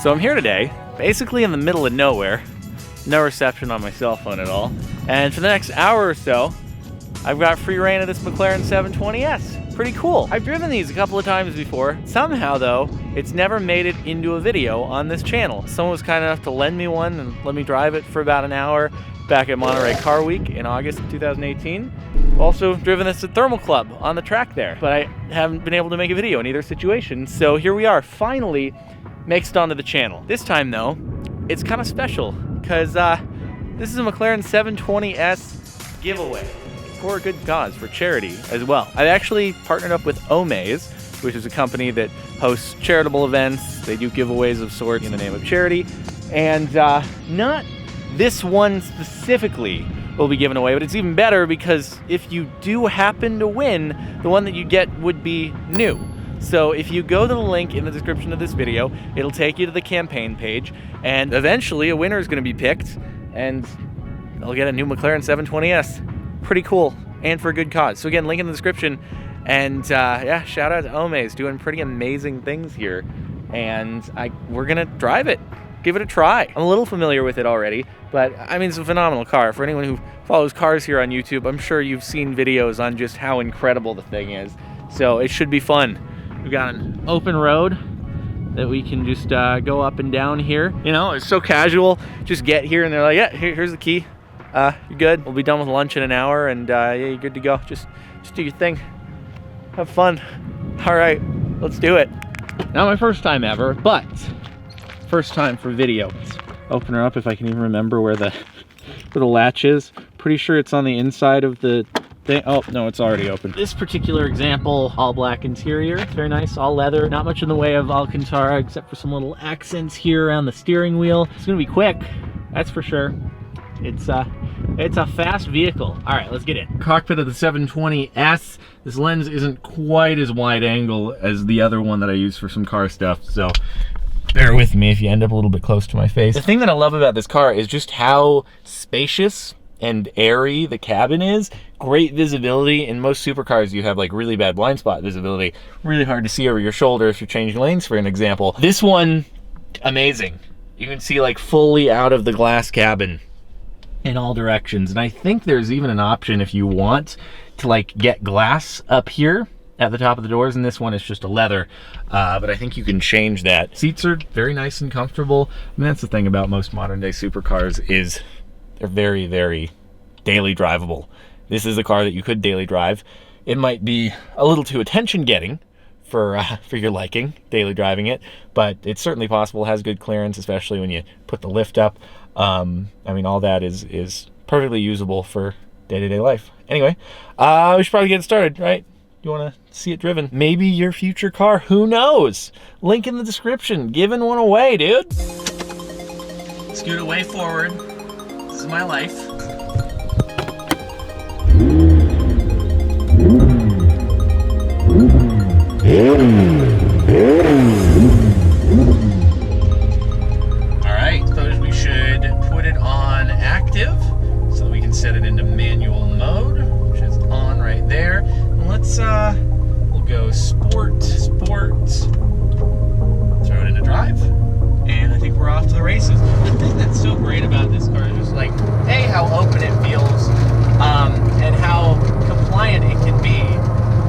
So I'm here today, basically in the middle of nowhere. No reception on my cell phone at all. And for the next hour or so, I've got free reign of this McLaren 720S. Pretty cool. I've driven these a couple of times before. Somehow though, it's never made it into a video on this channel. Someone was kind enough to lend me one and let me drive it for about an hour back at Monterey Car Week in August of 2018. Also driven this at Thermal Club on the track there, but I haven't been able to make a video in either situation. So here we are, finally makes it onto the channel. This time though, it's kind of special because this is a McLaren 720S giveaway for a good cause, for charity as well. I've actually partnered up with Omaze, which is a company that hosts charitable events. They do giveaways of sorts in the name of charity. And not this one specifically will be given away, but it's even better because if you do happen to win, the one that you get would be new. So if you go to the link in the description of this video, it'll take you to the campaign page, and eventually a winner is going to be picked, and they'll get a new McLaren 720S. Pretty cool, and for a good cause. So again, link in the description, and yeah, shout out to Omaze, doing pretty amazing things here, and we're gonna drive it, give it a try. I'm a little familiar with it already, but I mean, it's a phenomenal car. For anyone who follows cars here on YouTube, I'm sure you've seen videos on just how incredible the thing is, so it should be fun. We've got an open road that we can just go up and down here. You know, it's so casual, just get here and they're like, yeah, here's the key. You're good. We'll be done with lunch in an hour, and yeah, you're good to go. Just do your thing. Have fun. All right, let's do it. Not my first time ever, but first time for video. Let's open her up if I can even remember where the latch is. Pretty sure it's on the inside of the thing. Oh, no, it's already open. This particular example, all black interior. Very nice, all leather. Not much in the way of Alcantara, except for some little accents here around the steering wheel. It's gonna be quick, that's for sure. It's a fast vehicle. All right, let's get in. Cockpit of the 720S. This lens isn't quite as wide angle as the other one that I use for some car stuff, so bear with me if you end up a little bit close to my face. The thing that I love about this car is just how spacious and airy the cabin is. Great visibility. In most supercars, you have like really bad blind spot visibility. Really hard to see over your shoulder if you're changing lanes, for an example. This one, amazing. You can see like fully out of the glass cabin in all directions, and I think there's even an option if you want to like get glass up here at the top of the doors, and this one is just a leather, but I think you can change that. Seats are very nice and comfortable. I mean, that's the thing about most modern day supercars is they're very, very daily drivable. This is a car that you could daily drive. It might be a little too attention getting for your liking, daily driving it, but it's certainly possible. It has good clearance, especially when you put the lift up. I mean, all that is perfectly usable for day-to-day life. Anyway, we should probably get started, right? You want to see it driven? Maybe your future car, who knows? Link in the description, giving one away, dude. Scoot away forward. This is my life. Alright, suppose we should put it on active so that we can set it into manual mode, which is on right there. And let's we'll go sport, throw it into drive, and I think we're off to the races. The thing that's so great about this car is just like, A, how open it feels, and how compliant it can be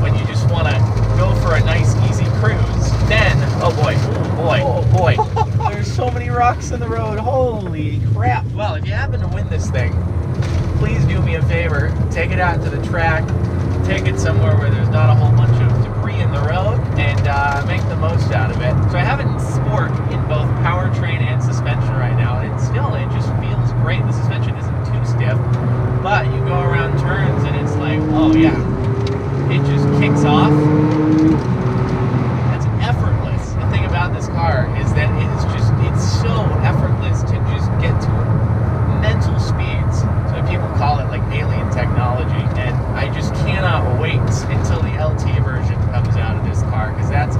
when you just want to go for a nice easy cruise. Then, oh boy, there's so many rocks in the road, holy crap. Well, if you happen to win this thing, please do me a favor, take it out to the track, take it somewhere where there's not a whole bunch of debris in the road, and make the most out of it. So I have it in sport in both powertrain and suspension right now, and still it just feels great. The suspension isn't too stiff, but you go around turns and it's like, oh yeah, it just kicks off. That's effortless. The thing about this car is that it's so effortless to just get to mental speeds. So people call it like alien technology, and I just cannot wait until the LT version comes out of this car, because that's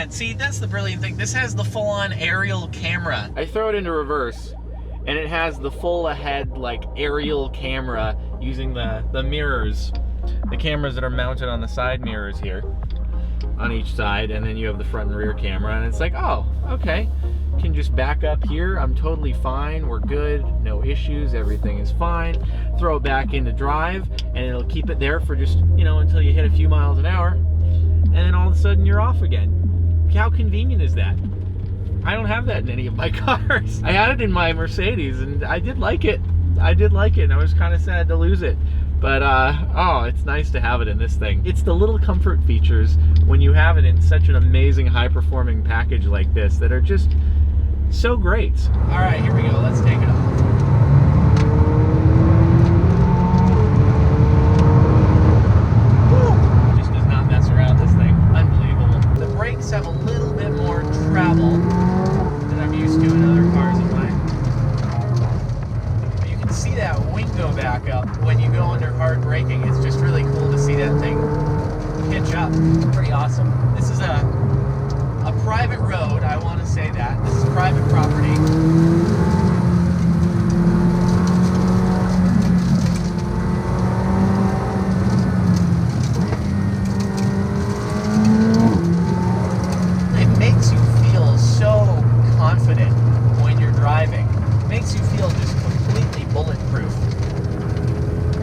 that. See, that's the brilliant thing. This has the full-on aerial camera. I throw it into reverse, and it has the full ahead, like, aerial camera using the mirrors. The cameras that are mounted on the side mirrors here on each side, and then you have the front and rear camera, and it's like, oh, okay. Can just back up here. I'm totally fine. We're good. No issues. Everything is fine. Throw it back into drive, and it'll keep it there for just, you know, until you hit a few miles an hour, and then all of a sudden you're off again. How convenient is that? I don't have that in any of my cars. I had it in my Mercedes, and I did like it. I did like it, and I was kind of sad to lose it. But, oh, it's nice to have it in this thing. It's the little comfort features when you have it in such an amazing, high-performing package like this that are just so great. All right, here we go. Let's take it off. Woo! Just does not mess around, this thing. Unbelievable. The brakes have a little bit more travel than I'm used to in other cars of mine. You can see that wing go back up when you go under hard braking. It's just really cool to see that thing pitch up. Pretty awesome. This is a private road, I want to say that. This is private property. It makes you feel so confident when you're driving. It makes you feel just completely bulletproof.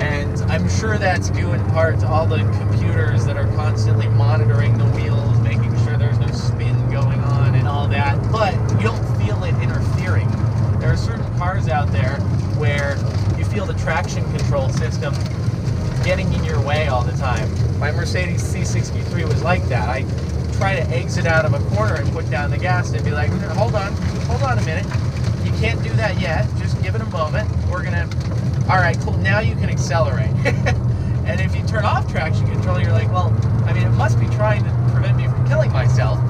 And I'm sure that's due in part to all the computers that are constantly monitoring the wheels, making sure there's no spin going on and all that, but you don't feel it interfering. There are certain cars out there where you feel the traction control system getting in your way all the time. My Mercedes C63 was like that. I try to exit out of a corner and put down the gas and be like, hold on a minute. You can't do that yet. Just give it a moment. We're gonna, all right, cool, now you can accelerate. And if you turn off traction control, you're like, well, I mean, it must be trying to prevent me from killing myself.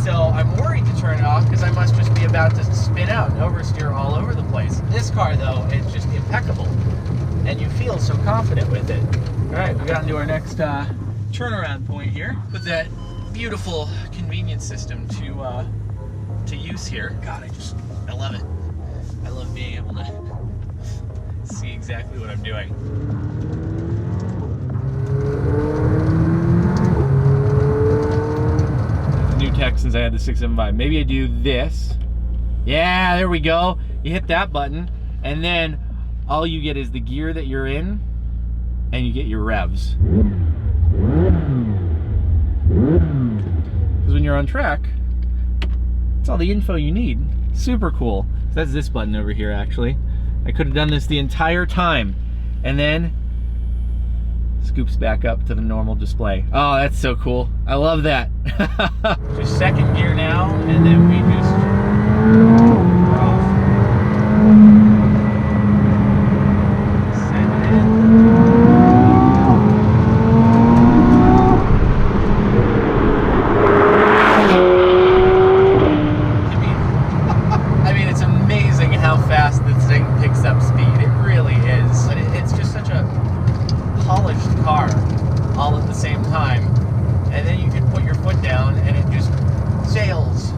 So I'm worried to turn it off because I must just be about to spin out and oversteer all over the place. This car, though, is just impeccable. And you feel so confident with it. All right, we got into our next turnaround point here with that beautiful convenience system to use here. God, I love it. I love being able to see exactly what I'm doing. New tech since I had the 675. Maybe I do this. Yeah, there we go. You hit that button, and then all you get is the gear that you're in, and you get your revs. Because when you're on track, it's all the info you need. Super cool. So that's this button over here, actually. I could have done this the entire time, and then scoops back up to the normal display. Oh, that's so cool. I love that. Just second gear now, and then we just we're off. Send it in. I mean, it's amazing how fast this thing picks up speed. It really is. But it's just such a polished car all at the same time, and then you can put your foot down and it just sails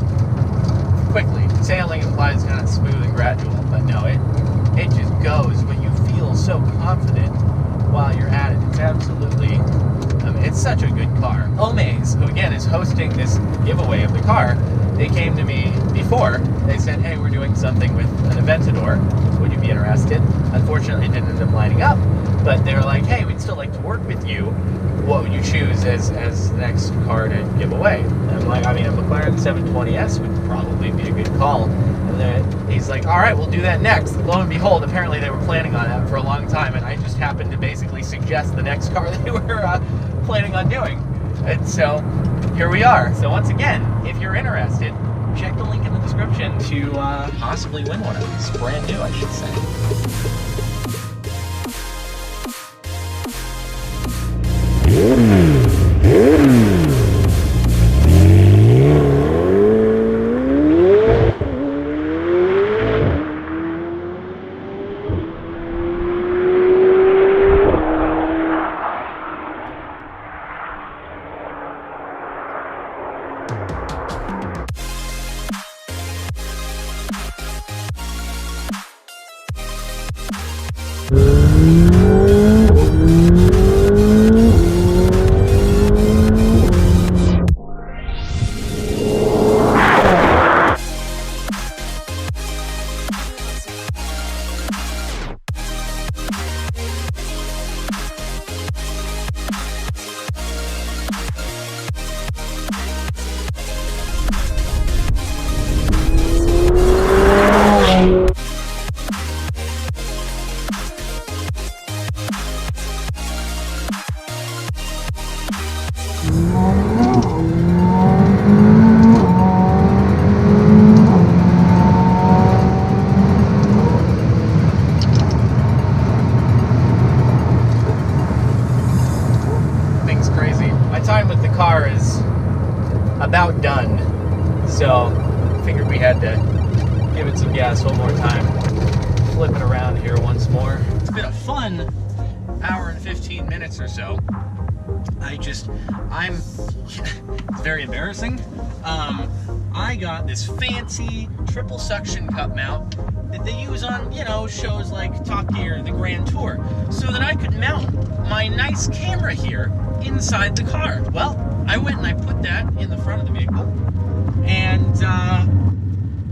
quickly. Sailing implies kind of smooth and gradual, but no, it just goes, but you feel so confident while you're at it. It's absolutely, I mean, it's such a good car. Omaze, who again is hosting this giveaway of the car, they came to me before. They said, hey, we're doing something with an Aventador. Would you be interested? Unfortunately, it didn't end up lining up. But they were like, hey, we'd still like to work with you. What would you choose as the next car to give away? And I'm like, I mean, a McLaren 720S would probably be a good call. And then he's like, all right, we'll do that next. Lo and behold, apparently they were planning on that for a long time, and I just happened to basically suggest the next car they were planning on doing. And so here we are. So once again, if you're interested, check the link in the description to possibly win one of these. Brand new, I should say. About done, so figured we had to give it some gas one more time. Flip it around here once more. It's been a fun hour and 15 minutes or so. I'm it's very embarrassing. I got this fancy triple suction cup mount that they use on, you know, shows like Top Gear, the Grand Tour, so that I could mount my nice camera here inside the car. Well, I went and I put that in the front of the vehicle, and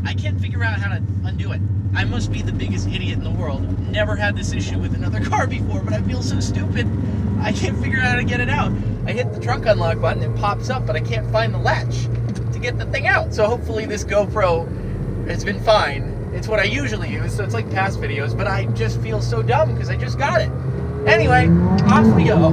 I can't figure out how to undo it. I must be the biggest idiot in the world. Never had this issue with another car before, but I feel so stupid. I can't figure out how to get it out. I hit the trunk unlock button, it pops up, but I can't find the latch to get the thing out. So hopefully this GoPro has been fine. It's what I usually use, so it's like past videos, but I just feel so dumb because I just got it. Anyway, off we go.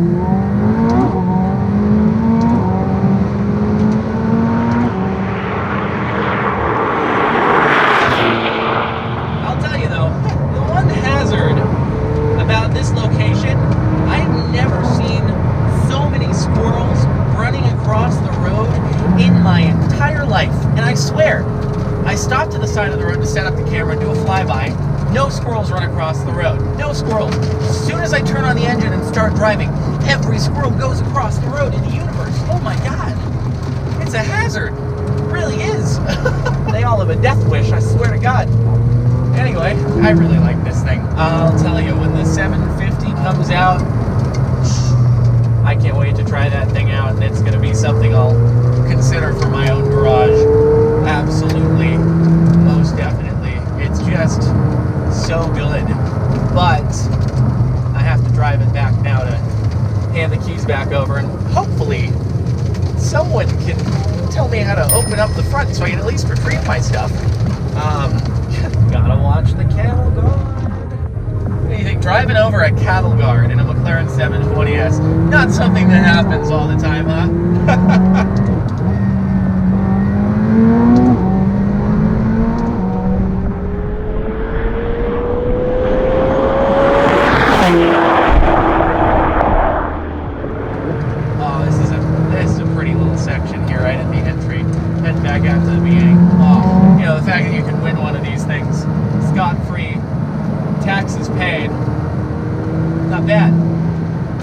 I stopped to the side of the road to set up the camera and do a flyby. No squirrels run across the road. No squirrels. As soon as I turn on the engine and start driving, every squirrel goes across the road in the universe. Oh my God. It's a hazard. It really is. They all have a death wish, I swear to God. Anyway, I really like this thing. I'll tell you, when the 750 comes out, I can't wait to try that thing out, and it's going to be something I'll consider for my own garage. Absolutely, most definitely. It's just so good. But I have to drive it back now to hand the keys back over, and hopefully someone can tell me how to open up the front so I can at least retrieve my stuff. Gotta watch the cattle guard. What do you think? Driving over a cattle guard in a McLaren 720S, not something that happens all the time, huh?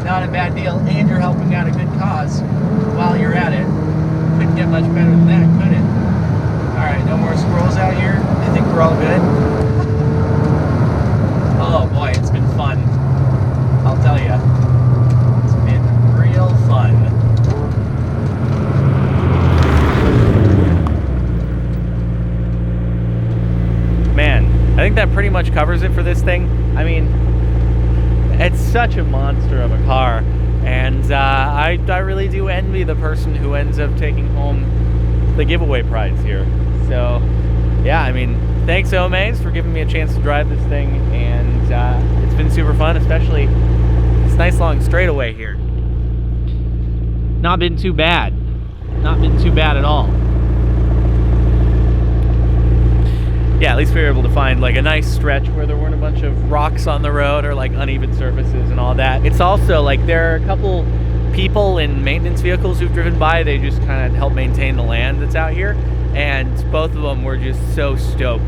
Not a bad deal, and you're helping out a good cause while you're at it. Couldn't get much better than that, could it? Alright, no more squirrels out here. I think we're all good. Oh boy, it's been fun. I'll tell you. It's been real fun. Man, I think that pretty much covers it for this thing. I mean, it's such a monster of a car, and I really do envy the person who ends up taking home the giveaway prize here. So, yeah, I mean, thanks Omaze for giving me a chance to drive this thing, and it's been super fun, especially this nice long straightaway here. Not been too bad. Not been too bad at all. Yeah, at least we were able to find like a nice stretch where there weren't a bunch of rocks on the road or like uneven surfaces and all that. It's also like there are a couple people in maintenance vehicles who've driven by. They just kind of help maintain the land that's out here, and both of them were just so stoked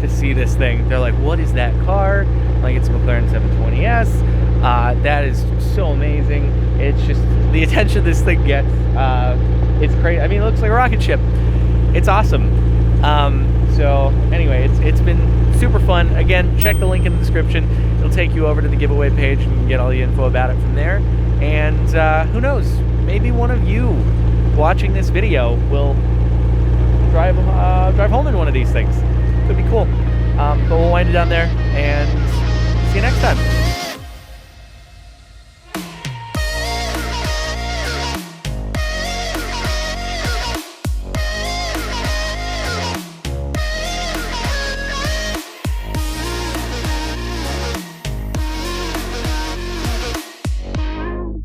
to see this thing. They're like, what is that car? Like, it's a McLaren 720S. That is so amazing. It's just the attention this thing gets. It's crazy. I mean, it looks like a rocket ship. It's awesome. So anyway, it's been super fun. Again, check the link in the description. It'll take you over to the giveaway page and you can get all the info about it from there. And who knows, maybe one of you watching this video will drive home in one of these things. Could be cool. But we'll wind it down there and see you next time.